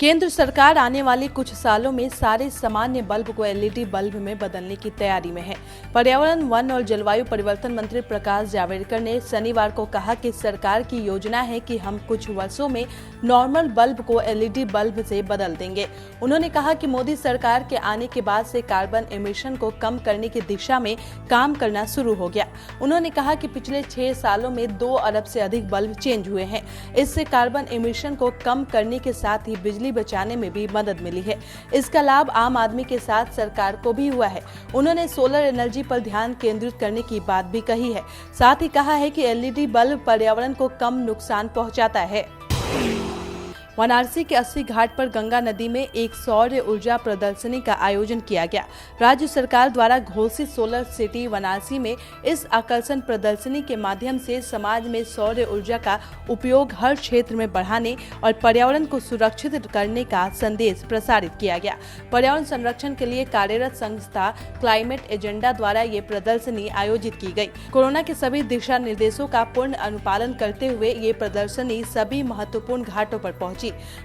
केंद्र सरकार आने वाले कुछ सालों में सारे सामान्य बल्ब को एलईडी बल्ब में बदलने की तैयारी में है। पर्यावरण, वन और जलवायु परिवर्तन मंत्री प्रकाश जावड़ेकर ने शनिवार को कहा कि सरकार की योजना है कि हम कुछ वर्षों में नॉर्मल बल्ब को एलईडी बल्ब से बदल देंगे। उन्होंने कहा कि मोदी सरकार के आने के बाद से कार्बन एमिशन को कम करने की दिशा में काम करना शुरू हो गया। उन्होंने कहा कि पिछले 6 सालों में 2 अरब से अधिक बल्ब चेंज हुए हैं। इससे कार्बन एमिशन को कम करने के साथ ही बिजली बचाने में भी मदद मिली है। इसका लाभ आम आदमी के साथ सरकार को भी हुआ है। उन्होंने सोलर एनर्जी पर ध्यान केंद्रित करने की बात भी कही है। साथ ही कहा है कि एलईडी बल्ब पर्यावरण को कम नुकसान पहुंचाता है। वाराणसी के 80 घाट पर गंगा नदी में एक सौर ऊर्जा प्रदर्शनी का आयोजन किया गया। राज्य सरकार द्वारा घोषित सोलर सिटी वाराणसी में इस आकर्षण प्रदर्शनी के माध्यम से समाज में सौर ऊर्जा का उपयोग हर क्षेत्र में बढ़ाने और पर्यावरण को सुरक्षित करने का संदेश प्रसारित किया गया। पर्यावरण संरक्षण के लिए कार्यरत संस्था क्लाइमेट एजेंडा द्वारा ये प्रदर्शनी आयोजित की गई। कोरोना के सभी दिशा निर्देशों का पूर्ण अनुपालन करते हुए ये प्रदर्शनी सभी महत्वपूर्ण घाटों पर पहुंची।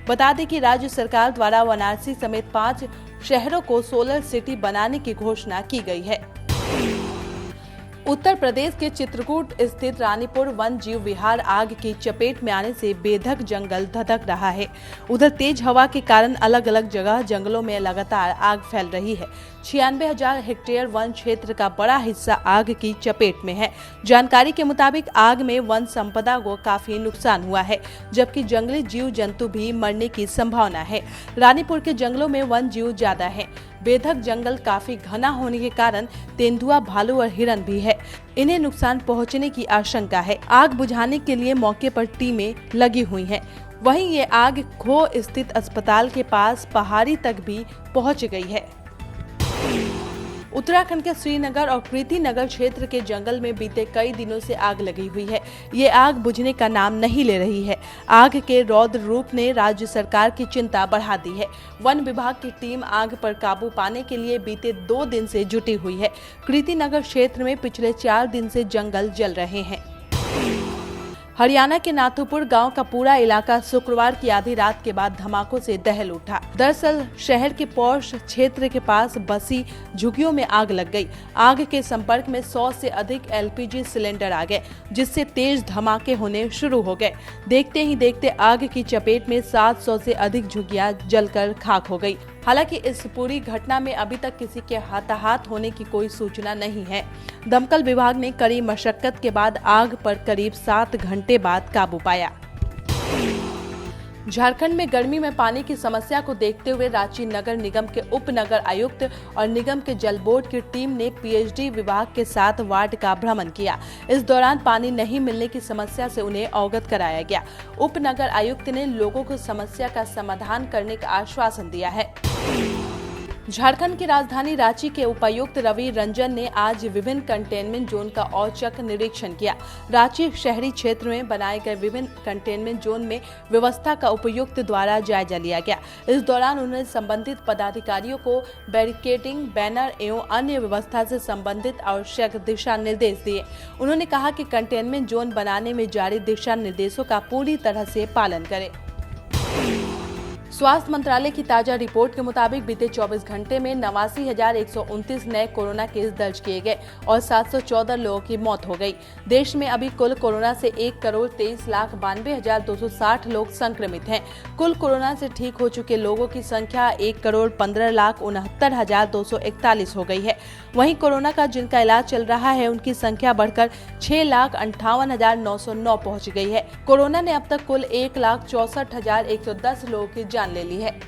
बता दें कि राज्य सरकार द्वारा वाराणसी समेत 5 शहरों को सोलर सिटी बनाने की घोषणा की गई है। उत्तर प्रदेश के चित्रकूट स्थित रानीपुर वन जीव विहार आग की चपेट में आने से बेधक जंगल धधक रहा है। उधर तेज हवा के कारण अलग अलग जगह जंगलों में लगातार आग फैल रही है। 96,000 हेक्टेयर वन क्षेत्र का बड़ा हिस्सा आग की चपेट में है। जानकारी के मुताबिक आग में वन संपदा को काफी नुकसान हुआ है, जबकि जंगली जीव जंतु भी मरने की संभावना है। रानीपुर के जंगलों में वन जीव ज्यादा है। बेधक जंगल काफी घना होने के कारण तेंदुआ, भालू और हिरन भी है। इन्हें नुकसान पहुंचने की आशंका है। आग बुझाने के लिए मौके पर टीमें लगी हुई हैं। वहीं ये आग खो स्थित अस्पताल के पास पहाड़ी तक भी पहुंच गई है। उत्तराखंड के श्रीनगर और कृति नगर क्षेत्र के जंगल में बीते कई दिनों से आग लगी हुई है। ये आग बुझने का नाम नहीं ले रही है। आग के रौद्र रूप ने राज्य सरकार की चिंता बढ़ा दी है। वन विभाग की टीम आग पर काबू पाने के लिए बीते 2 दिन से जुटी हुई है। कृति नगर क्षेत्र में पिछले 4 दिन से जंगल जल रहे हैं। हरियाणा के नाथुपुर गांव का पूरा इलाका शुक्रवार की आधी रात के बाद धमाकों से दहल उठा। दरअसल शहर के पौष क्षेत्र के पास बसी झुग्गियों में आग लग गई। आग के संपर्क में 100 से अधिक एलपीजी सिलेंडर आ गए, जिससे तेज धमाके होने शुरू हो गए। देखते ही देखते आग की चपेट में 700 से अधिक झुग्गियां जलकर खाक हो गई। हालांकि इस पूरी घटना में अभी तक किसी के हताहत होने की कोई सूचना नहीं है। दमकल विभाग ने कड़ी मशक्कत के बाद आग पर करीब 7 घंटे बाद काबू पाया। झारखंड में गर्मी में पानी की समस्या को देखते हुए रांची नगर निगम के उप नगर आयुक्त और निगम के जल बोर्ड की टीम ने पीएचडी विभाग के साथ वार्ड का भ्रमण किया। इस दौरान पानी नहीं मिलने की समस्या से उन्हें अवगत कराया गया। उप नगर आयुक्त ने लोगों को समस्या का समाधान करने का आश्वासन दिया है। झारखंड की राजधानी रांची के उपायुक्त रवि रंजन ने आज विभिन्न कंटेनमेंट जोन का औचक निरीक्षण किया। रांची शहरी क्षेत्र में बनाए गए विभिन्न कंटेनमेंट जोन में व्यवस्था का उपायुक्त द्वारा जायजा लिया गया। इस दौरान उन्होंने संबंधित पदाधिकारियों को बैरिकेडिंग, बैनर एवं अन्य व्यवस्था से संबंधित आवश्यक दिशा निर्देश दिए। उन्होंने कहा कि कंटेनमेंट जोन बनाने में जारी दिशा निर्देशों का पूरी तरह से पालन करें। स्वास्थ्य मंत्रालय की ताजा रिपोर्ट के मुताबिक बीते 24 घंटे में 89,129 नए कोरोना केस दर्ज किए गए और 714 लोगों की मौत हो गई। देश में अभी कुल कोरोना से 1,23,92,260 लोग संक्रमित हैं। कुल कोरोना से ठीक हो चुके लोगों की संख्या 1,15,69,241 हो गई है। वहीं कोरोना का जिनका इलाज चल रहा है उनकी संख्या बढ़कर 6,58,909 पहुँच गई है। कोरोना ने अब तक कुल 1,64,110 लोगों की जान ले ली है।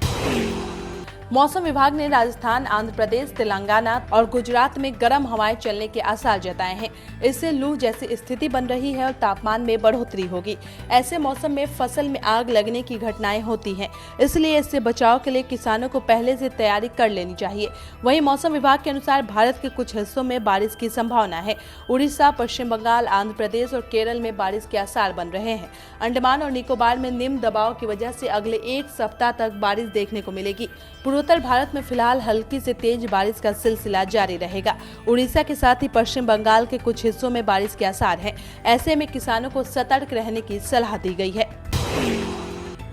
मौसम विभाग ने राजस्थान, आंध्र प्रदेश, तेलंगाना और गुजरात में गर्म हवाएं चलने के आसार जताए हैं। इससे लू जैसी स्थिति बन रही है और तापमान में बढ़ोतरी होगी। ऐसे मौसम में फसल में आग लगने की घटनाएं होती हैं, इसलिए इससे बचाव के लिए किसानों को पहले से तैयारी कर लेनी चाहिए। वहीं मौसम विभाग के अनुसार भारत के कुछ हिस्सों में बारिश की संभावना है। उड़ीसा, पश्चिम बंगाल, आंध्र प्रदेश और केरल में बारिश के आसार बन रहे हैं। अंडमान और निकोबार में निम्न दबाव की वजह से अगले 1 सप्ताह तक बारिश देखने को मिलेगी। पूर्वोत्तर भारत में फिलहाल हल्की से तेज बारिश का सिलसिला जारी रहेगा। उड़ीसा के साथ ही पश्चिम बंगाल के कुछ हिस्सों में बारिश के आसार हैं। ऐसे में किसानों को सतर्क रहने की सलाह दी गई है।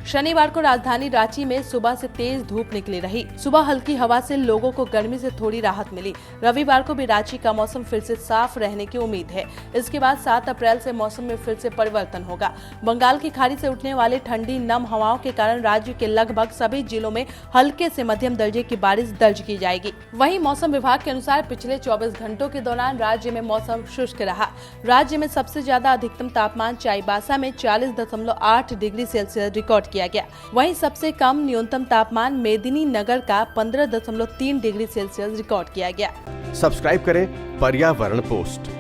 शनिवार को राजधानी रांची में सुबह से तेज धूप निकली रही। सुबह हल्की हवा से लोगों को गर्मी से थोड़ी राहत मिली। रविवार को भी रांची का मौसम फिर से साफ रहने की उम्मीद है। इसके बाद 7 अप्रैल से मौसम में फिर से परिवर्तन होगा। बंगाल की खाड़ी से उठने वाली ठंडी नम हवाओं के कारण राज्य के लगभग सभी जिलों में हल्के से मध्यम दर्जे की बारिश दर्ज की जाएगी। वहीं मौसम विभाग के अनुसार पिछले 24 घंटों के दौरान राज्य में मौसम शुष्क रहा। राज्य में सबसे ज्यादा अधिकतम तापमान चाईबासा में 40.8 डिग्री सेल्सियस रिकॉर्ड किया गया। वहीं सबसे कम न्यूनतम तापमान मेदिनीनगर का 15.3 डिग्री सेल्सियस रिकॉर्ड किया गया। सब्सक्राइब करें पर्यावरण पोस्ट।